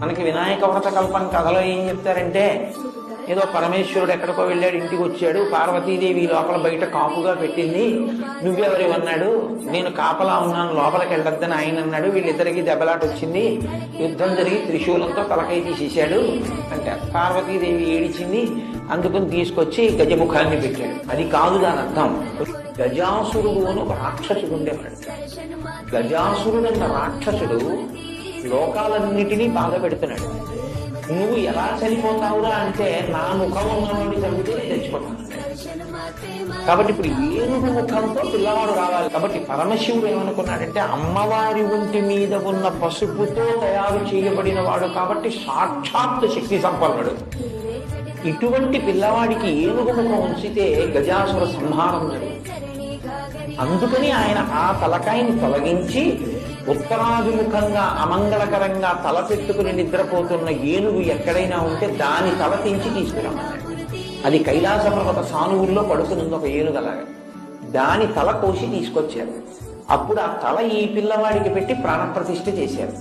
మనకి వినాయక వ్రత కల్పం కథలో ఏం చెప్తారంటే, ఏదో పరమేశ్వరుడు ఎక్కడికో వెళ్ళాడు, ఇంటికి వచ్చాడు, పార్వతీదేవి లోపల బయట కాపుగా పెట్టింది, నువ్వెవరివన్నాడు, నేను కాపలా ఉన్నాను లోపలికి వెళ్ళొద్దని ఆయన అన్నాడు, వీళ్ళిద్దరికి దెబ్బలాట వచ్చింది, యుద్ధం జరిగి త్రిశూలంతో తలకై తీసేశాడు అంటే పార్వతీదేవి ఏడిచింది, అందుకుని తీసుకొచ్చి గజముఖాన్ని పెట్టాడు. అది కాదు దాని అర్థం. గజాసురుడు అని ఒక రాక్షసుడు ఉండేవాడు. గజాసురుడు అన్న రాక్షసుడు లోకాలన్నిటినీ బాధ పెడుతున్నాడు. నువ్వు ఎలా చనిపోతావురా అంటే, నా ముఖం ఉన్నవాడిని చంపితే తెచ్చిపోతాను. కాబట్టి ఇప్పుడు ఏనుగు ముఖంతో పిల్లవాడు రావాలి. కాబట్టి పరమశివుడు ఏమనుకున్నాడంటే, అమ్మవారి ఒంటి మీద ఉన్న పసుపుతో తయారు చేయబడిన వాడు కాబట్టి సాక్షాత్ శక్తి సంపన్నుడు. ఇటువంటి పిల్లవాడికి ఏనుగు ముఖం ఉంచితే గజాసుర సంహారం జరుగుతుంది. అందుకని ఆయన ఆ తలకాయని తొలగించి ఉత్తరాభిముఖంగా అమంగళకరంగా తల పెట్టుకుని నిద్రపోతున్న ఏనుగు ఎక్కడైనా ఉంటే దాని తల తెంచి తీసుకురమ్మన్నాడు. అది కైలాస పర్వత సానువుల్లో పడుకునుంది ఒక ఏనుగలాగా. దాని తల కోసి తీసుకొచ్చారు. అప్పుడు ఆ తల ఈ పిల్లవాడికి పెట్టి ప్రాణప్రతిష్ఠ చేశారు.